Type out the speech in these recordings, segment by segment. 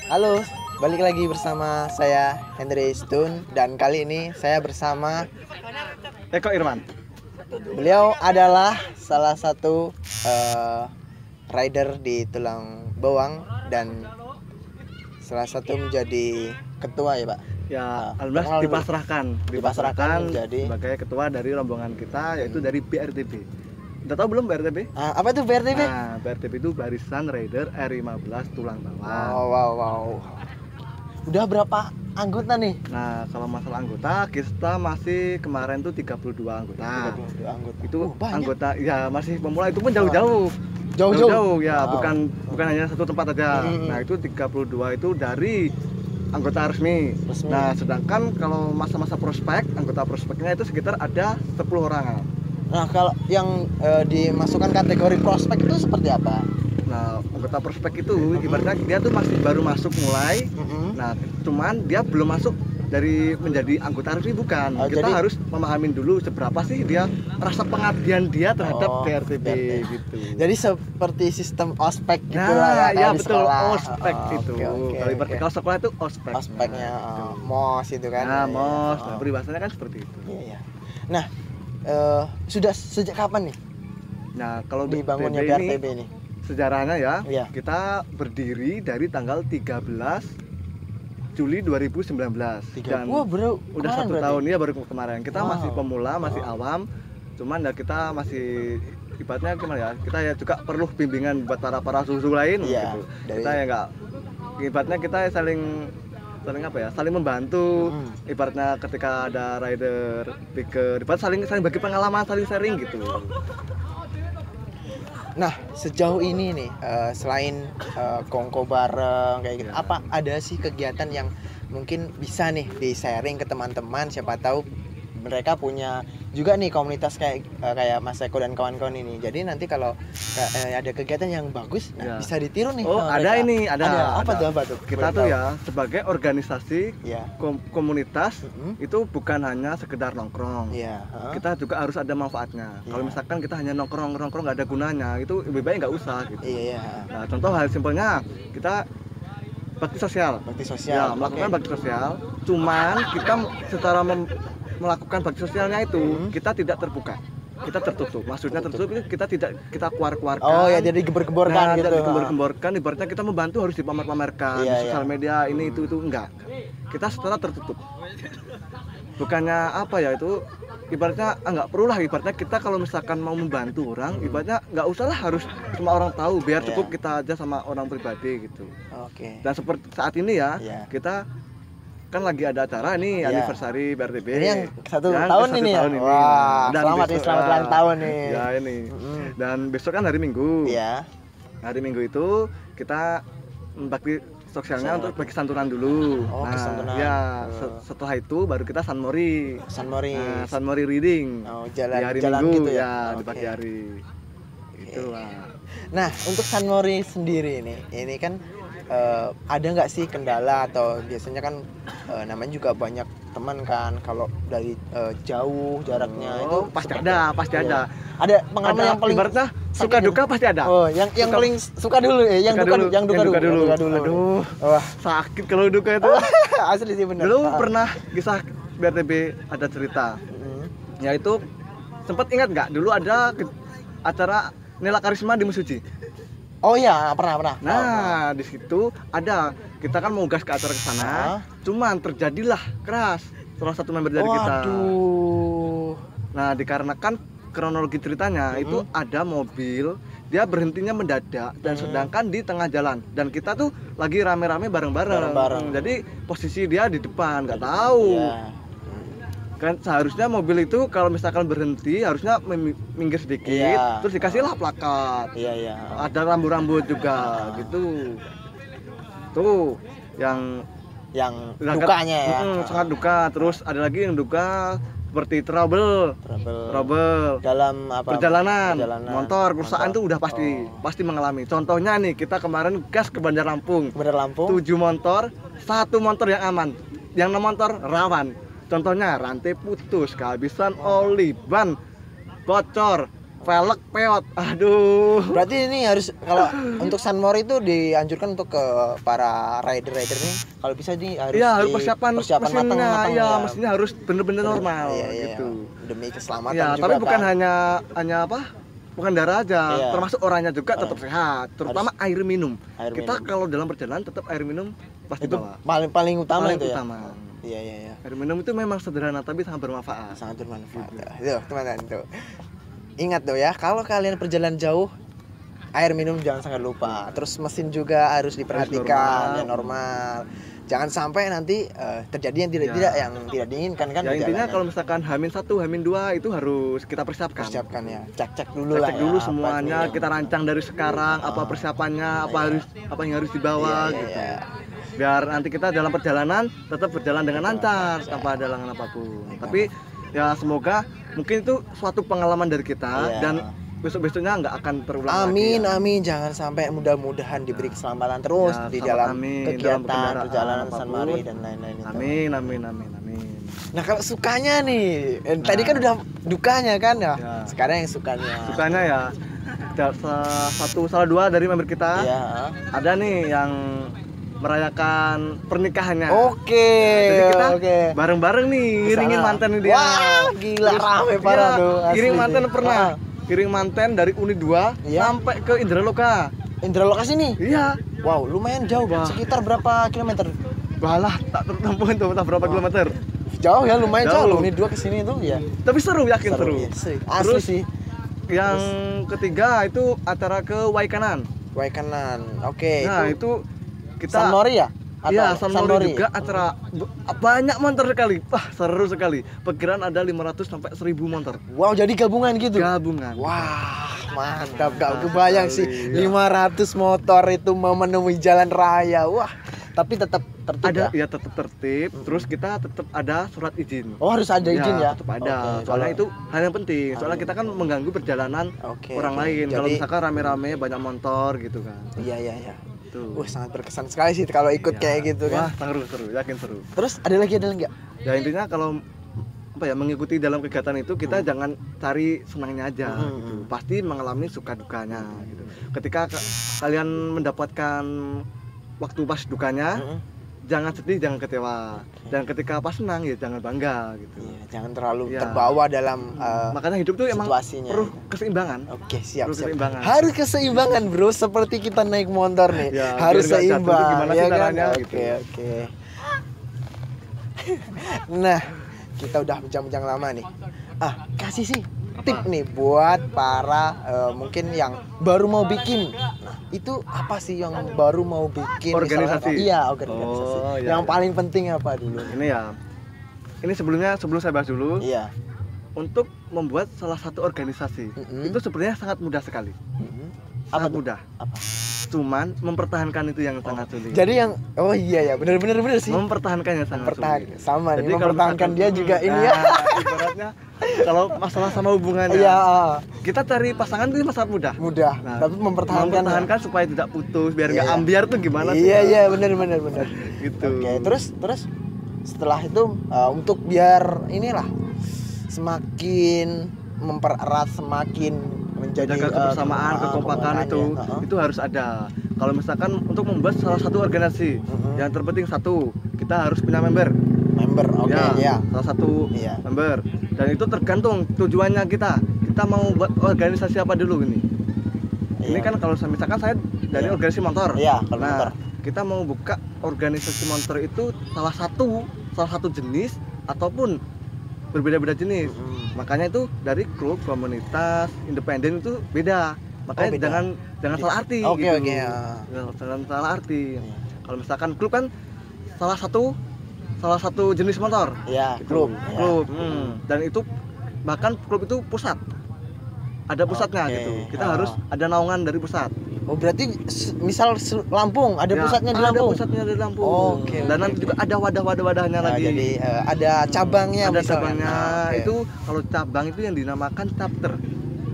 Halo, balik lagi bersama saya Henry Stun dan kali ini saya bersama Eko Irwan. beliau adalah salah satu rider di Tulang Bawang dan salah satu menjadi ketua ya Pak. Ya, Nah, alhamdulillah dipasrahkan dipasrahkan menjadi sebagai ketua dari rombongan kita, yaitu dari BRTB. Udah tahu belum BRTB? apa itu BRTB? Nah, BRTB itu Barisan Rider R15 Tulang Bawang. Wow. Udah berapa anggota nih? Nah, kalau masalah anggota, kita masih kemarin tuh 32 anggota. 32 anggota. Itu banyak. anggota ya masih pemula, itu pun jauh-jauh. Jauh-jauh Ya, Wow. bukan hanya satu tempat aja. Nah, itu 32 itu dari anggota resmi. Nah, sedangkan kalau masa-masa prospek, anggota prospeknya itu sekitar ada 10 orang. Nah, kalau yang dimasukkan kategori prospek itu seperti apa? Nah, anggota prospek itu ibaratnya dia tuh masih baru masuk mulai. Nah, cuman dia belum masuk dari menjadi anggota resmi, bukan. Kita jadi- harus memahamin dulu seberapa sih dia rasa pengabdian dia terhadap BRTB gitu. Jadi seperti sistem ospek gitu Nah, lah ya kayak di betul, sekolah. ospek itu. Kalau ibaratnya kalau sekolah itu ospek. Ospeknya Nah, gitu. mos itu kan. Nah, Iya, mos, iya. nah, peribahasanya kan seperti itu. Iya. Nah, sudah sejak kapan nih Nah, kalau dibangunnya BRTB BRTB ini? sejarahnya ya, Iya. kita berdiri dari tanggal 13 Juli 2019 dan Wah, bro, udah kemarin 1 berarti? tahun ya baru kemarin. Kita Wow. masih pemula, masih awam, cuman ya kita masih ibaratnya gimana ya, kita ya juga perlu bimbingan buat para susu lain Iya, gitu. dari- Kita ya nggak, ibaratnya kita ya saling apa ya, saling membantu. Ibaratnya ketika ada rider picker, ibarat saling bagi pengalaman, saling sharing gitu. Nah, sejauh ini nih selain kongko bareng kayak gitu, Ya. apa ada sih kegiatan yang mungkin bisa nih di-sharing ke teman-teman, siapa tahu mereka punya juga nih komunitas kayak Mas Eko dan kawan-kawan ini. Jadi nanti kalau ada kegiatan yang bagus, nah, Ya. bisa ditiru nih. Oh, sama ada mereka. ini, ada. Apa tuh? Kita Boleh tuh tahu? ya sebagai organisasi Ya. komunitas Mm-mm. itu bukan hanya sekedar nongkrong. Iya. Kita juga harus ada manfaatnya. Kalau Iya. misalkan kita hanya nongkrong nggak ada gunanya, itu lebih baik nggak usah gitu. Iya. Nah, contoh hal simpelnya kita bakti sosial. Bakti Ya, sosial. melakukan Oke. bakti sosial. Cuman kita secara melakukan bakti sosialnya itu kita tidak terbuka. Kita tertutup. Maksudnya tertutup itu kita tidak kita keluarkan. Oh ya, jadi gembor-gemborkan gitu. Digembor-gemborkan, ibaratnya kita membantu harus dipamer-pamerkan Iya, di sosial iya. media ini itu enggak. Kita secara tertutup. Bukannya apa ya, itu ibaratnya enggak perlu lah, ibaratnya kita kalau misalkan mau membantu orang, ibaratnya enggak usah lah harus semua orang tahu, biar Iya. cukup kita aja sama orang pribadi gitu. Oke. Dan seperti saat ini ya, Iya. kita kan lagi ada acara nih, Iya. anniversary BRTB. Ini yang satu Yang tahun ke ini ya. tahun ini. Wah, Dan selamat nih, besok- selamat ulang tahun nih. Ya ini. Mm-mm. Dan besok kan hari Minggu. Iya. Hari Minggu itu kita bakti sosialnya Sosial. untuk bagi santunan dulu. Oh, santunan. Ya, Oh. setelah itu baru kita San Mori. San Mori. Nah, San Mori reading. Oh, Di jalan hari jalan Minggu gitu ya. ya, di Oke. pagi hari. Itulah. Nah, untuk San Mori sendiri ini kan ada nggak sih kendala atau biasanya kan namanya juga banyak teman kan kalau dari jauh jaraknya itu pasti seperti- ada, pasti Iya. ada. Ada pengalaman Ada yang paling ibaratnya suka sakit duka pasti ada. Oh, yang Suka- paling suka dulu ya, yang duka Suka dulu. Duka dulu. Aduh, Wah, sakit kalau duka itu. asli sih bener. Dulu pernah kisah BRTB ada cerita. Yaitu sempat ingat nggak dulu ada acara Nela Karisma di Mesuji. Oh iya, pernah. Nah, di situ ada, kita kan mau gas ke acara ke sana, cuman terjadilah keras salah satu member dari kita. Waduh. Nah, dikarenakan kronologi ceritanya itu ada mobil, dia berhentinya mendadak dan sedangkan di tengah jalan dan kita tuh lagi rame-rame bareng-bareng. Bareng-bareng. Jadi posisi dia di depan, nggak tahu. Iya. Kan seharusnya mobil itu kalau misalkan berhenti harusnya minggir sedikit, Iya. terus dikasihlah plakat. Iya. Ada rambu-rambu juga gitu. Tuh yang Yang dukanya ya. sangat duka. Terus ada lagi yang duka seperti trouble Dalam apa? perjalanan motor kerusakan tuh udah Oh. pasti mengalami. Contohnya nih, kita kemarin gas ke Bandar Lampung, Bener Lampung. 7 motor, 1 motor yang aman, yang 6 motor rawan. Contohnya rantai putus, kehabisan oli, ban bocor, velg peot. Aduh. Berarti ini harus kalau untuk Sunmori itu dianjurkan untuk ke para rider-rider nih kalau bisa nih harus Iya, harus persiapan matang iya, ya. mesinnya harus bener-bener normal Iya, iya, gitu. demi keselamatan Ya, juga tapi bukan kan. hanya apa? Bukan darah aja, Iya. termasuk orangnya juga tetap sehat, terutama air minum. Air Kita minum. kalau dalam perjalanan tetap air minum pasti Itu bawa. paling utama Paling itu ya. utama. Iya, iya, iya. Air minum itu memang sederhana tapi sangat bermanfaat. Sangat bermanfaat. Tuh, teman-teman tuh. Ingat tuh ya, kalau kalian perjalanan jauh air minum jangan sampai lupa. Terus mesin juga harus diperhatikan, ya normal. Jangan sampai nanti terjadi yang tidak yang tidak diinginkan kan. Ya di intinya jalanan. kalau misalkan H-1, H-2 itu harus kita persiapkan. Persiapkan ya, cek dulu lah. Cek dulu ya, semuanya, apa kita rancang dari sekarang apa persiapannya, apa yang harus dibawa Iya, gitu. iya. Biar nanti kita dalam perjalanan tetap berjalan dengan lancar tanpa ada halangan apapun. Tapi ya semoga mungkin itu suatu pengalaman dari kita Iya. dan besok-besoknya nggak akan terulang Amin, lagi. Ya. amin. Jangan sampai mudah-mudahan diberi keselamatan terus Ya, di selamat dalam amin, dalam kegiatan kendaraan perjalanan apapun. Sunmori dan lain-lain itu. Amin, amin, amin, amin. Nah kalau sukanya nih, tadi kan udah dukanya kan ya. Ya. Sekarang yang sukanya. Sukanya ya salah dua dari member kita Ya. ada nih yang merayakan pernikahannya. Oke. Jadi kita oke. bareng-bareng nih ngiringin Kesana. mantan dia. Wah, gila Terus, rame parah iya, tuh. asli Kiring mantan sih. pernah. Ah, Kiring mantan dari Uni 2 Iya. sampai ke Indraloka. Indraloka sini. Iya. Wow, lumayan jauh. Wah. Sekitar berapa kilometer? Balah tak tertempuh itu entah berapa kilometer. Jauh ya, lumayan jauh. Jauh. Loh. Ini 2 ke sini tuh ya. Tapi seru, yakin seru. Iya, sih. Asli Terus, sih. Yang ketiga itu acara ke Waikanan. Waikanan. Oke. Nah, itu kita Sunmori ya? Iya, Atau Sunmori juga acara banyak motor sekali. Wah, seru sekali. Perkiraan ada 500 sampai 1000 motor. Wow, jadi gabungan gitu. Gabungan. Wah, mantap. Gak kebayang sih sekali, 500 motor itu mau menemui jalan raya. Wah, tapi tetap tertib Ada ya? ya tetap tertib, terus kita tetap ada surat izin. Oh, harus ada izin ya? Tetap ada. Oke, Soalnya kalau- itu hal yang penting. Soalnya kita kan mengganggu perjalanan Oke, orang oke. lain. Kalau Jadi- misalkan rame-rame banyak motor gitu kan. Iya, iya, iya. Tuh. Wah, sangat berkesan sekali sih kalau ikut Ya. kayak gitu Wah, kan. seru, yakin seru. Terus ada lagi nggak? Ya intinya kalau apa ya mengikuti dalam kegiatan itu kita jangan cari senangnya aja gitu. Pasti mengalami suka dukanya gitu. Ketika kalian mendapatkan waktu pas dukanya, jangan sedih, jangan kecewa. Dan ketika pas senang ya jangan bangga gitu. Iya, jangan terlalu Iya. terbawa dalam Makanya hidup tuh emang situasinya. perlu keseimbangan. Oke, siap, Perlu siap. keseimbangan. Harus keseimbangan, Bro. Seperti kita naik motor nih. Ya, harus biar nggak jatuh tuh seimbang, gimana ya sih kan? caranya, Oke, gitu. oke. Nah, kita udah bincang-bincang lama nih. Kasih sih tip nih buat para mungkin yang baru mau bikin. Nah, itu apa sih yang baru mau bikin? Organisasi. Misalnya, iya, organisasi. Oh, iya, yang iya. paling penting apa dulu? Ini ya. Ini sebelum saya bahas dulu. Iya. Untuk membuat salah satu organisasi itu sebenarnya sangat mudah sekali. Apa Sangat tuh? mudah. Apa? Cuman mempertahankan itu yang sangat sulit. Jadi yang iya ya, bener sih. Mempertahankan yang sangat sulit. Sama nih, Jadi kalau mempertahankan misalkan- dia juga ini ya. Ibaratnya kalau masalah sama hubungannya, Iya, kita cari pasangan itu sangat mudah. mudah. Nah, Tapi mempertahankan. supaya tidak putus, biar nggak Iya. ambiar tuh gimana sih? Iya, bener. Gitu. Oke, terus setelah itu untuk biar inilah semakin mempererat, semakin menjadi Jaga kebersamaan, kekompakan kekompakannya. itu harus ada. Kalau misalkan untuk membuat salah satu organisasi, yang terpenting satu, kita harus punya member. Member, oke, ya. Salah satu Iya. member. Dan itu tergantung tujuannya kita. Kita mau buat organisasi apa dulu ini? Ini Iya. kan kalau misalkan saya dari Iya. organisasi motor. Iya, kalau Nah, motor. kita mau buka organisasi motor itu salah satu jenis ataupun berbeda-beda jenis. Makanya itu dari klub, komunitas, independen itu beda. Makanya beda. jangan salah arti. Oke, gitu. oke, ya. Jangan salah arti. Iya. Kalau misalkan klub kan salah satu jenis motor. Iya, Gitu. klub. Klub. Dan itu bahkan klub itu pusat. Ada pusatnya Oke. gitu. Kita harus ada naungan dari pusat. Oh, berarti misal Lampung, ada Ya, pusatnya di Ada Lampung. pusatnya di Lampung. Oke, Dan oke, nanti oke. juga ada wadah-wadahnya Nah, lagi. jadi ada cabangnya Ada misalnya. cabangnya. Nah, oke. Itu kalau cabang itu yang dinamakan chapter.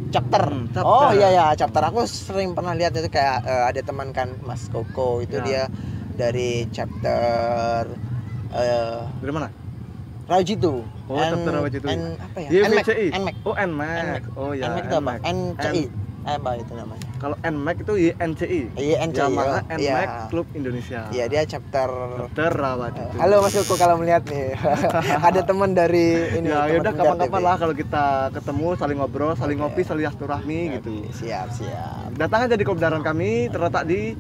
chapter. Chapter. Oh iya chapter. Aku sering pernah lihat itu kayak ada teman kan Mas Koko itu Ya. dia dari chapter Dari mana? Rawajitu. Oh, chapter Rawajitu. Apa ya? YVCI. NMAX. Oh, NMAX. Oh ya. NMAX itu apa? NCI. Apa itu namanya? Kalau NMAX itu YNCI. YNCI. Yamaha Oh, NMAX iya. Club Indonesia. Iya, dia chapter Rawajitu. Halo Mas Yoko kalau melihat nih. Ada teman dari ini. Ya, teman udah dari kapan-kapan TV. lah kalau kita ketemu, saling ngobrol, saling Oke. ngopi, saling silaturahmi gitu. Siap. Datang aja di Klub Daran kami, terletak di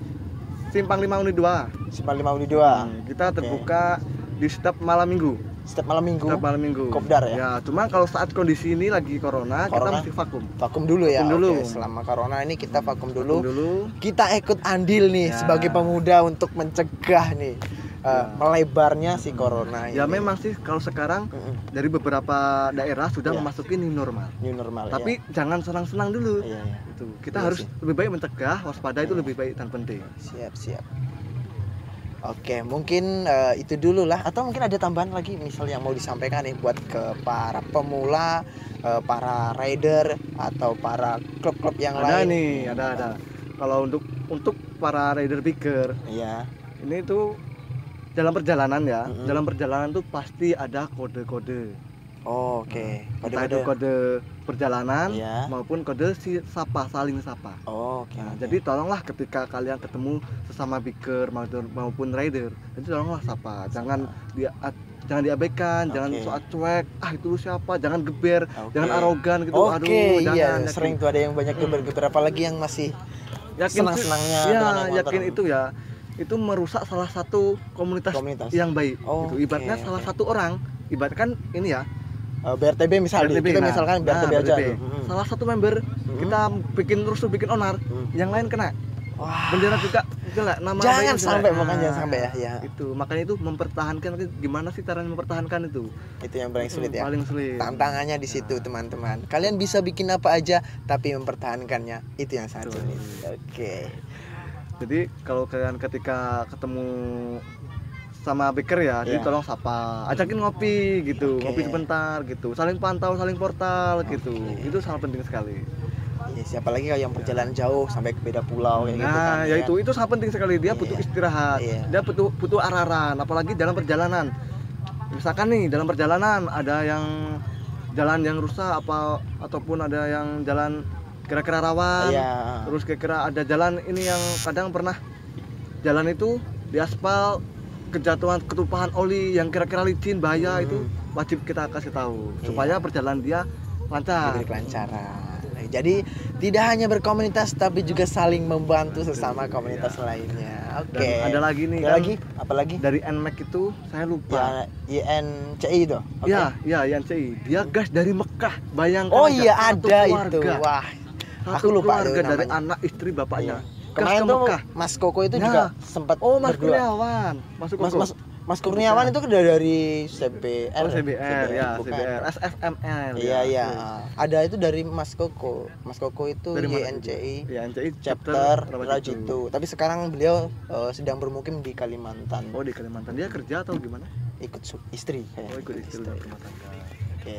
Simpang 5 Unit 2. Simpang 5 Uni 2. Kita Oke. terbuka di setiap malam minggu. Setiap malam Minggu. Setiap malam minggu. Kopdar ya? Ya, cuma kalau saat kondisi ini lagi corona, kita Corona? mesti vakum. Vakum dulu ya. Vakum dulu. Oke, selama corona ini kita vakum dulu. Vakum dulu. Kita ikut andil nih Ya. sebagai pemuda untuk mencegah nih Ya. melebarnya si corona ini. Ya memang sih kalau sekarang Mm-mm. dari beberapa daerah sudah Ya. memasuki new normal. New normal. Tapi jangan senang-senang dulu. Iya. Itu. Kita Iya harus sih. lebih baik mencegah, waspada itu Iya. lebih baik dan penting. Siap. Oke, mungkin itu dulu lah. Atau mungkin ada tambahan lagi, misal yang mau disampaikan nih buat ke para pemula, para rider atau para klub-klub yang Ada lain. nih, ada. Kalau untuk para rider biker, Iya. ini tuh dalam perjalanan ya. Mm-mm. Dalam perjalanan tuh pasti ada kode-kode. Oh, oke. Entah itu kode perjalanan Iya. maupun kode saling sapa. Oh, oke. Nah, jadi tolonglah ketika kalian ketemu sesama biker maupun rider, jadi tolonglah sapa. Jangan diabaikan, jangan Oke. soal cuek. Ah, itu lu siapa? Jangan geber, Oke. jangan arogan gitu. Oke, Aduh, iya. jangan. Sering tuh ada yang banyak geber-geber, apalagi yang masih senang-senangnya Ya, dengan naik yakin motor. itu ya. Itu merusak salah satu komunitas yang baik. Oh, gitu. Ibaratnya oke, salah oke. satu orang, ibaratkan ini ya. BRTB misalnya, BRTB, kita nah, misalkan BRTB aja. BRTB. Salah satu member kita bikin rusuh, bikin onar, yang lain kena. Wah. Bendera juga jelek, nama Jangan baiknya jelek. sampai, makanya jangan sampai ya. Itu makanya itu mempertahankan, gimana sih caranya mempertahankan itu? Itu yang paling sulit ya. Paling sulit. Tantangannya di situ, teman-teman. Kalian bisa bikin apa aja tapi mempertahankannya itu yang sangat Betul. sulit. Oke. Jadi kalau kalian ketika ketemu sama biker ya, jadi Iya. tolong sapa, ajakin ngopi gitu, Oke. ngopi sebentar gitu, saling pantau, saling portal gitu, itu sangat penting sekali. Iya, siapa lagi kalau yang perjalanan jauh sampai ke beda pulau kayak gitu kan. Nah, ya itu sangat penting sekali. Dia Iya. butuh istirahat, Iya. dia butuh arahan, apalagi dalam perjalanan. Misalkan nih dalam perjalanan ada yang jalan yang rusak ataupun ada yang jalan kira-kira rawan. Iya. Terus kira-kira ada jalan ini yang kadang pernah jalan itu di aspal kejatuhan ketumpahan oli yang kira-kira licin bahaya, itu wajib kita kasih tahu Iya. supaya perjalanan dia lancar. Diberi kelancaran. Jadi tidak hanya berkomunitas tapi juga saling membantu sesama komunitas lainnya. Oke. Dan ada lagi nih Ada kan, lagi? Apa lagi? dari NMAX itu saya lupa. Ya, YNCI itu. Oke. Ya, YNCI. Dia gas dari Mekah. Bayangkan Oh aja, iya satu ada keluarga. itu. Wah. Satu Aku lupa keluarga tuh dari namanya. anak, istri, bapaknya. Iya. Gas Kemarin ke tuh Mekah. Mas Koko itu Ya. juga sempat Oh, Mas berdua. Kurniawan. Masuk Mas Kurniawan itu kan dari CBR. Oh, CBR ya, bukan. CBR, SFML. Iya, ya, iya. itu. Ada itu dari Mas Koko. Mas Koko itu Dari mana YNCI YNCI chapter Rawajitu. Rawajitu. Tapi sekarang beliau sedang bermukim di Kalimantan. Oh, di Kalimantan. Dia kerja atau gimana? Ikut istri kayak. Oh, ikut istri rumah tangga. Oke.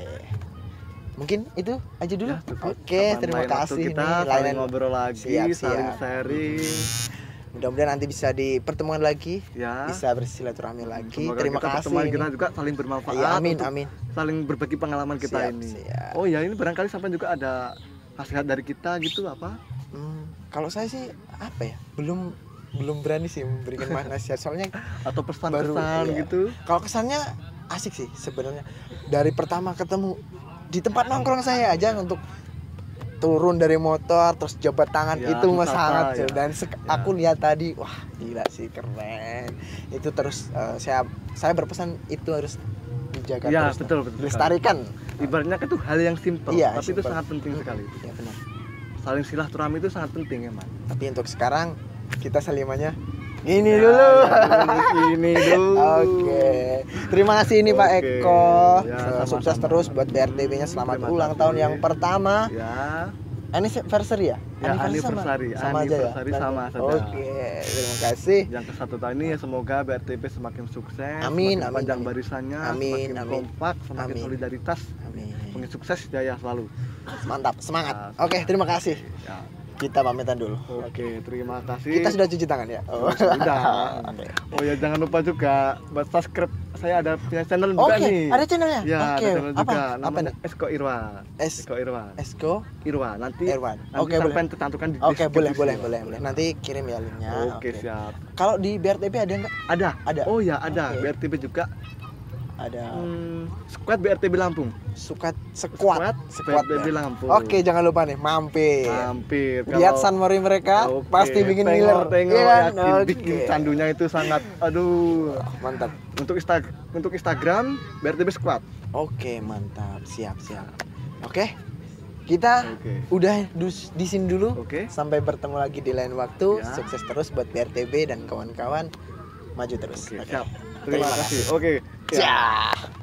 Mungkin itu aja dulu. Ya, cukup. Oke, Kapan terima lain waktu kasih kita nih. saling Lain-lain. ngobrol lagi, Siap, saling siap. sharing. Mudah-mudahan nanti bisa di pertemuan lagi, Ya. bisa bersilaturahmi lagi. Semoga Terima kita kasih. pertemuan ini. kita juga saling bermanfaat. Iya, amin, untuk amin. saling berbagi pengalaman kita Siap, ini. siap. Oh ya, ini barangkali sampai juga ada nasihat dari kita gitu apa? Kalau saya sih apa ya? Belum berani sih memberikan nasihat soalnya Atau pesan-pesan iya. gitu? kalau kesannya asik sih sebenarnya. Dari pertama ketemu di tempat nongkrong saya aja untuk turun dari motor terus jabat tangan Ya, itu wisata, sangat ya. dan aku lihat tadi wah gila sih keren itu terus saya berpesan itu harus dijaga Ya, terus betul. dilestarikan. Ibaratnya itu hal yang simpel, Iya, tapi itu simple. sangat penting sekali. Ya benar. Saling silaturahmi itu sangat penting emang. Tapi untuk sekarang kita salimannya ini Ya, dulu. Ini dulu. Oke. Terima kasih ini Pak Oke. Eko. Ya, Sukses sama-sama. terus buat BRTB-nya. Selamat Terima ulang kasih. tahun yang pertama. Ya. Anniversary ya? Ya, anniversary. Sama aja ya. Anniversary sama saja. Oke, terima kasih. Yang ke-1 tahun ini ya semoga BRTP semakin sukses, Amin, semakin amin, panjang amin. barisannya, Amin, semakin amin. kompak, semakin Amin. solidaritas, Amin. semakin sukses jaya selalu. Mantap, semangat. Ya, Oke, terima kasih. Ya. kita pamitan dulu. Oke, terima kasih. Kita sudah cuci tangan ya. Sudah. Oke. Oh ya, jangan lupa juga buat subscribe. Saya ada punya channel juga Oke, nih. ada channelnya. Ya, Oke. ada channel juga. Apa Namanya nih? Esko Irwan. Esko Irwan. Esko Irwan. Nanti Irwan. nanti Oke, boleh. sampai tercantumkan di Oke, boleh, deskripsi. boleh. Nanti kirim ya linknya. Oke, siap. Kalau di BRTP ada nggak? Ada. Ada. Oh ya, ada. Oke. BRTB juga. Ada Squad BRTB Lampung. squad BRTB ya. Lampung. Oke, jangan lupa nih mampir. Mampir. Lihat San Mori mereka Oke, pasti bikin tengok, ngiler. Tengok, Iya kan? yakin Oke. bikin candunya itu sangat, aduh. Mantap. Untuk Instagram BRTB Squad. Oke, mantap. Siap. Oke. Kita Oke. udah di sini dulu. Oke. Sampai bertemu lagi di lain waktu. Ya. Sukses terus buat BRTB dan kawan-kawan. Maju terus. Oke, Oke. siap. Terima kasih. Oke. Ya. Siap.